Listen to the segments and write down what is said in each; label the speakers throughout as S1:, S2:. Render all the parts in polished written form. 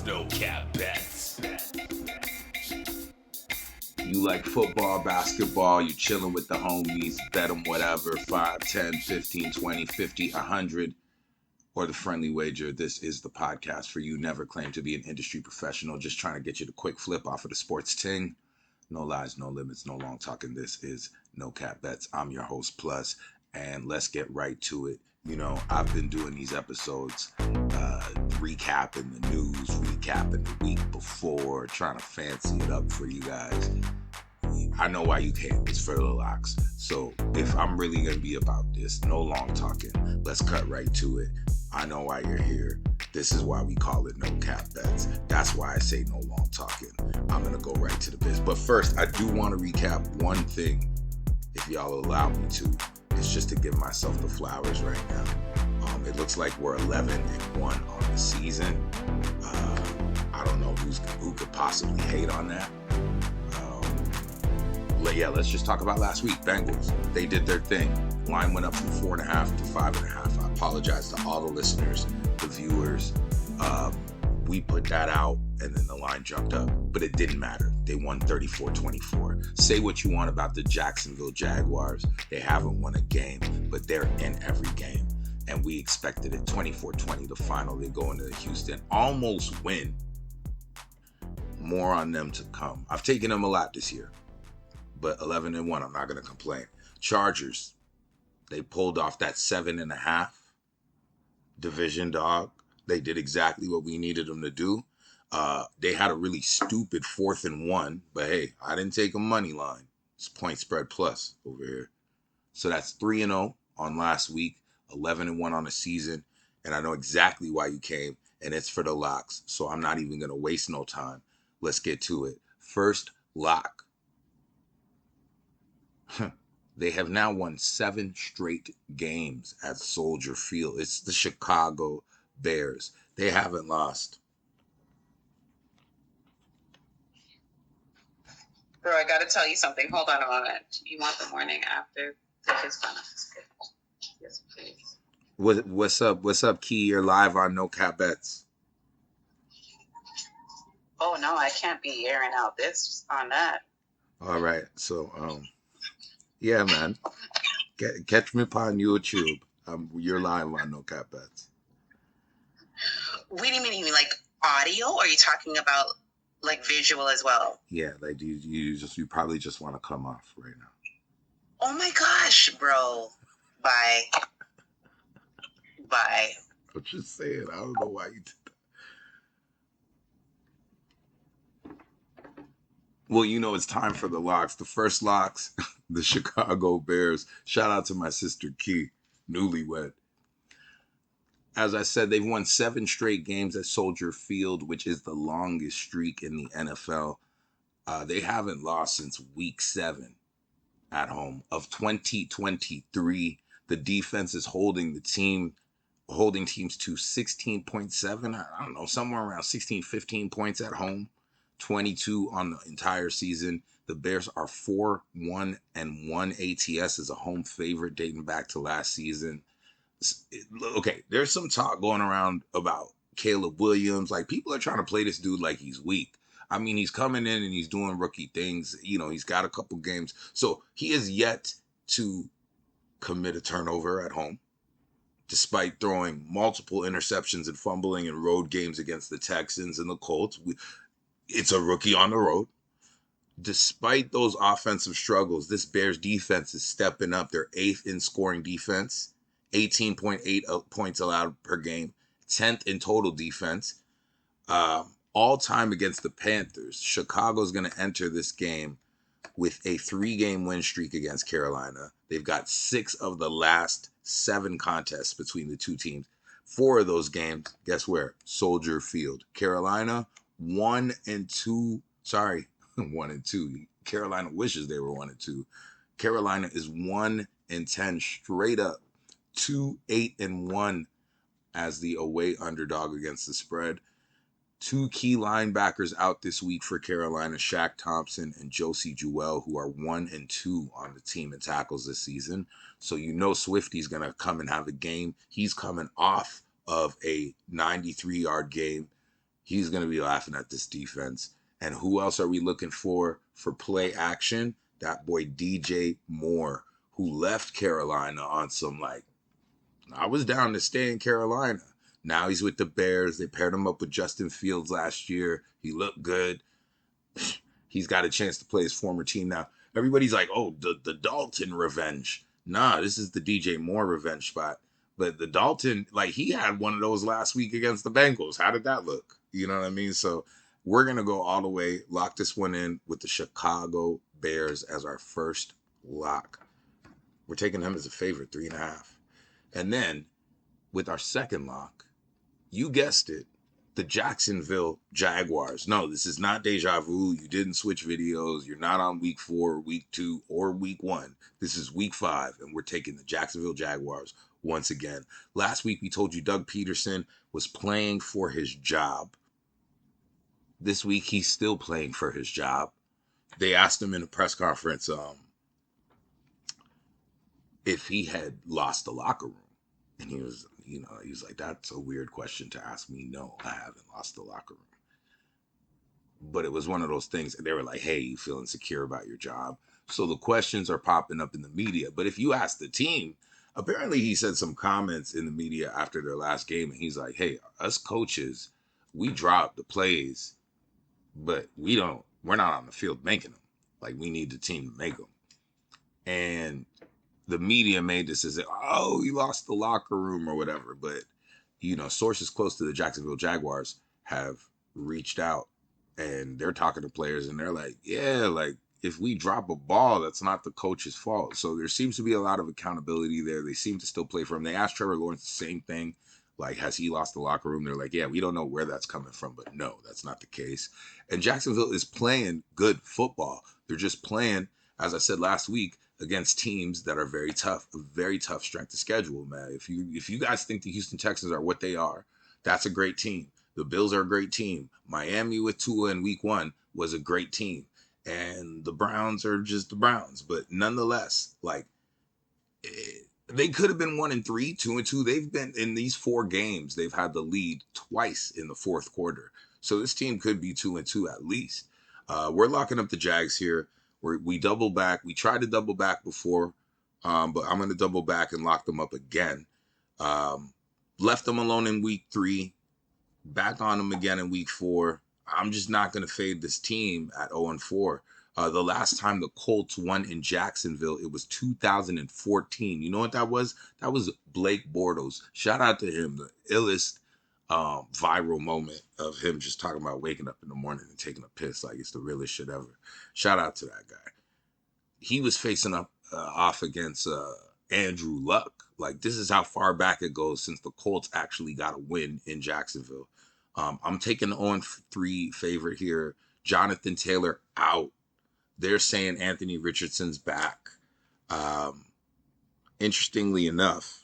S1: No cap bets.
S2: You like football, basketball, you chilling with the homies, bet them whatever, 5, 10, 15, 20, 50, 100, or the friendly wager. This is the podcast for you. Never claim to be an industry professional, just trying to get you the quick flip off of the sports ting. No lies, no limits, no long talking. This is No Cap Bets. I'm your host, Plus, and let's get right to it. You know, I've been doing these episodes, recapping the news, recapping the week before, trying to fancy it up for you guys. I know why you came. It's for the locks. So if I'm really going to be about this, no long talking. Let's cut right to it. I know why you're here. This is why we call it No Cap Bets. That's why I say no long talking. I'm going to go right to the biz. But first, I do want to recap one thing, if y'all allow me to. It's just to give myself the flowers right now. It looks like we're 11-1 on the season. I don't know who could possibly hate on that. Yeah, let's just talk about last week. Bengals, they did their thing. Line went up from 4.5 to 5.5. I apologize to all the listeners, the viewers. We put that out, and then the line jumped up, but it didn't matter. They won 34-24. Say what you want about the Jacksonville Jaguars. They haven't won a game, but they're in every game, and we expected it. 24-20, the final. They go into Houston, almost win. More on them to come. I've taken them a lot this year, but 11-1, I'm not going to complain. Chargers, they pulled off that 7.5 division dog. They did exactly what we needed them to do. They had a really stupid 4th and 1, but hey, I didn't take a money line. It's point spread plus over here. So that's 3-0 on last week, 11-1 on the season, and I know exactly why you came, and it's for the locks. So I'm not even going to waste no time. Let's get to it. First lock. They have now won 7 straight games at Soldier Field. It's the Chicago Bears. They haven't lost.
S3: Bro, I gotta tell you something. Hold on a moment. You want the morning after? His phone. Yes, please.
S2: What's up? What's up, Key? You're live on No Cap Bets.
S3: Oh no, I can't be airing out this on that.
S2: All right. So, yeah, man. Catch me upon YouTube. You're live on No Cap Bets.
S3: What do you mean? You mean like audio? Or are you talking about like visual as well?
S2: Yeah, like you probably just want to come off right now.
S3: Oh my gosh, bro. Bye.
S2: I'm just saying, I don't know why you did that. Well, you know, it's time for the locks. The first locks, the Chicago Bears. Shout out to my sister Key, newlywed. As I said, they've won 7 straight games at Soldier Field, which is the longest streak in the NFL. They haven't lost since week 7 at home of 2023. The defense is holding teams to 16.7. I don't know, somewhere around 16, 15 points at home. 22 on the entire season. The Bears are 4-1-1 ATS as a home favorite dating back to last season. Okay, there's some talk going around about Caleb Williams. Like, people are trying to play this dude like he's weak. I mean, he's coming in and he's doing rookie things. You know, he's got a couple games. So he is yet to commit a turnover at home, despite throwing multiple interceptions and fumbling in road games against the Texans and the Colts. It's a rookie on the road. Despite those offensive struggles, this Bears defense is stepping up. They're 8th in scoring defense, 18.8 points allowed per game, 10th in total defense. All time against the Panthers, Chicago's going to enter this game with a 3-game win streak against Carolina. They've got 6 of the last 7 contests between the two teams. 4 of those games, guess where? Soldier Field. Carolina 1-2. Sorry, 1-2. Carolina wishes they were 1-2. Carolina is 1-10 straight up. 2-8-1 as the away underdog against the spread. 2 key linebackers out this week for Carolina, Shaq Thompson and Josie Jewell, who are 1-2 on the team in tackles this season. So you know Swifty's going to come and have a game. He's coming off of a 93-yard game. He's going to be laughing at this defense. And who else are we looking for play action? That boy DJ Moore, who left Carolina on some like, I was down to stay in Carolina. Now he's with the Bears. They paired him up with Justin Fields last year. He looked good. He's got a chance to play his former team now. Everybody's like, oh, the Dalton revenge. Nah, this is the DJ Moore revenge spot. But the Dalton, like, he had one of those last week against the Bengals. How did that look? You know what I mean? So we're going to go all the way, lock this one in with the Chicago Bears as our first lock. We're taking them as a favorite, 3.5. And then with our second lock, you guessed it, the Jacksonville Jaguars. No, this is not deja vu. You didn't switch videos. You're not on week 4, week 2, or week 1. This is week 5, and we're taking the Jacksonville Jaguars once again. Last week, we told you Doug Peterson was playing for his job. This week, he's still playing for his job. They asked him in a press conference if he had lost the locker room. And he was like, that's a weird question to ask me. No, I haven't lost the locker room. But it was one of those things. They were like, hey, you feel insecure about your job? So the questions are popping up in the media. But if you ask the team, apparently he said some comments in the media after their last game. And he's like, hey, us coaches, we drop the plays, but we're not on the field making them. Like, we need the team to make them. And the media made this as, oh, he lost the locker room or whatever. But, sources close to the Jacksonville Jaguars have reached out and they're talking to players and they're like, yeah, like if we drop a ball, that's not the coach's fault. So there seems to be a lot of accountability there. They seem to still play for him. They asked Trevor Lawrence the same thing. Like, has he lost the locker room? They're like, yeah, we don't know where that's coming from, but no, that's not the case. And Jacksonville is playing good football. They're just playing, as I said last week, against teams that are very tough, a very tough strength of schedule, man. If you guys think the Houston Texans are what they are, that's a great team. The Bills are a great team. Miami with Tua in week 1 was a great team. And the Browns are just the Browns. But nonetheless, like, they could have been 1-3, 2-2. They've been in these 4 games. They've had the lead twice in the fourth quarter. So this team could be 2-2 at least. We're locking up the Jags here. We double back. We tried to double back before, but I'm going to double back and lock them up again. Left them alone in week 3. Back on them again in week 4. I'm just not going to fade this team at 0-4. The last time the Colts won in Jacksonville, it was 2014. You know what that was? That was Blake Bortles. Shout out to him, the illest viral moment of him just talking about waking up in the morning and taking a piss like it's the realest shit ever. Shout out to that guy. He was facing off against Andrew Luck. Like, this is how far back it goes since the Colts actually got a win in Jacksonville. I'm taking the 0-3 favorite here. Jonathan Taylor out. They're saying Anthony Richardson's back. Interestingly enough,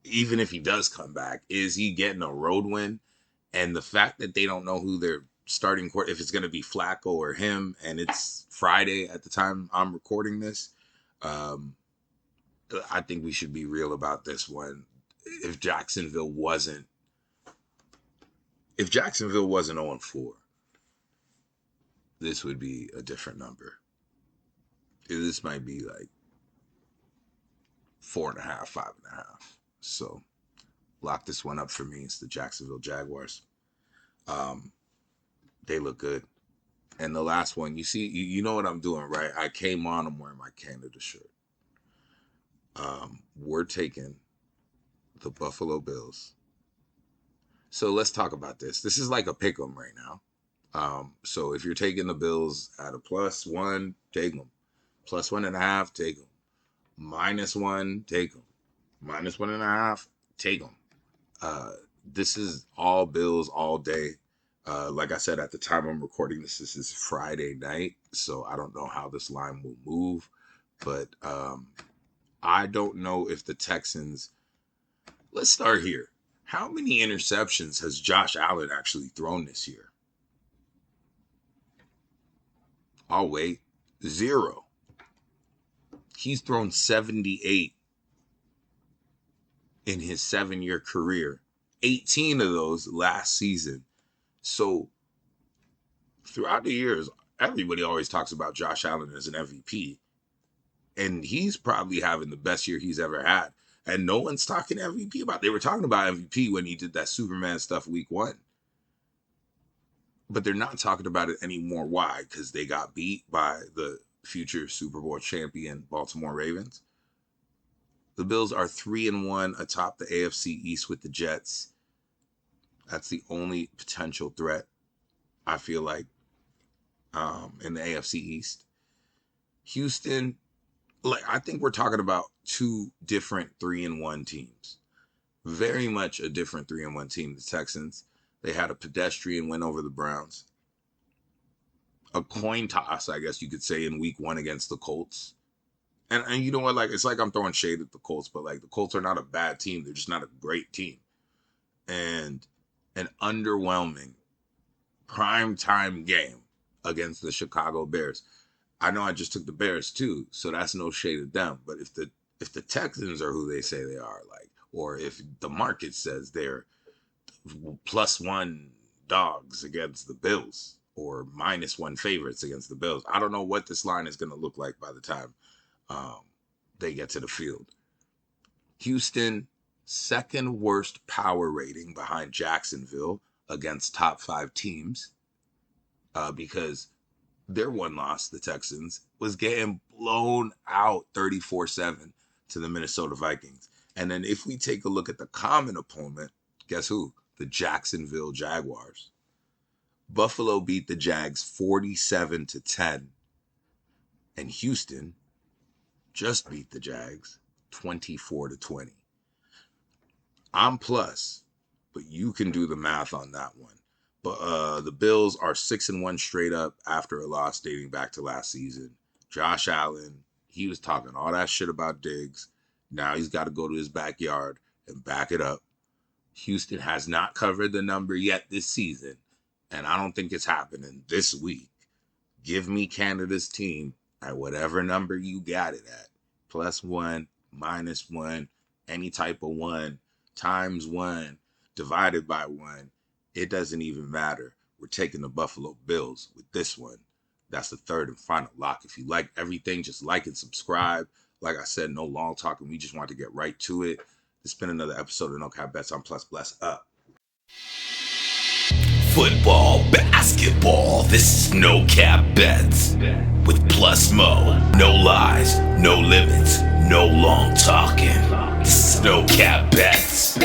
S2: even if he does come back, is he getting a road win? And the fact that they don't know who their starting court, if it's going to be Flacco or him, and it's Friday at the time I'm recording this, I think we should be real about this one. If Jacksonville wasn't 0-4, this would be a different number. This might be like 4.5, 5.5. So lock this one up for me. It's the Jacksonville Jaguars. They look good. And the last one, you see, you know what I'm doing, right? I came on, I'm wearing my Canada shirt. We're taking the Buffalo Bills. So let's talk about this. This is like a pick 'em right now. So if you're taking the Bills at a +1, take them. +1.5, take them. -1, take them. -1.5, take them. This is all Bills all day. Like I said, at the time I'm recording this is Friday night, so I don't know how this line will move. But I don't know if the Texans... Let's start here. How many interceptions has Josh Allen actually thrown this year? I'll wait. 0. He's thrown 78 in his 7-year career 18 of those last season. So throughout the years, everybody always talks about Josh Allen as an MVP. And he's probably having the best year he's ever had. And no one's talking MVP about it. They were talking about MVP when he did that Superman stuff week 1. But they're not talking about it anymore. Why? Because they got beat by the future Super Bowl champion Baltimore Ravens. The Bills are 3-1 atop the AFC East with the Jets. That's the only potential threat, I feel like, in the AFC East. Houston, I think we're talking about two different 3-1 teams. Very much a different 3-1 team. The Texans, they had a pedestrian win over the Browns. A coin toss, I guess you could say, in week 1 against the Colts. And you know what? It's like I'm throwing shade at the Colts, but the Colts are not a bad team. They're just not a great team. And an underwhelming primetime game against the Chicago Bears. I know I just took the Bears too, so that's no shade at them. But if the Texans are who they say they are, or if the market says they're +1 dogs against the Bills or -1 favorites against the Bills, I don't know what this line is going to look like by the time they get to the field. Houston, second worst power rating behind Jacksonville against top 5 teams, because their one loss, the Texans, was getting blown out 34-7 to the Minnesota Vikings. And then if we take a look at the common opponent, guess who? The Jacksonville Jaguars. Buffalo beat the Jags 47-10, and Houston just beat the Jags 24-20. I'm plus, but you can do the math on that one. But the Bills are 6-1 straight up after a loss dating back to last season. Josh Allen, he was talking all that shit about Diggs. Now he's got to go to his backyard and back it up. Houston has not covered the number yet this season, and I don't think it's happening this week. Give me Canada's team at whatever number you got it at. +1, -1, any type of 1, times 1, divided by 1. It doesn't even matter. We're taking the Buffalo Bills with this one. That's the third and final lock. If you like everything, just like and subscribe. Like I said, no long talking. We just want to get right to it. It's been another episode of No Cap Bets. I'm Plus Bless Up.
S1: Football, basketball, this is No Cap Bets. With Plus Mo. No lies, no limits, no long talking. This is No Cap Bets.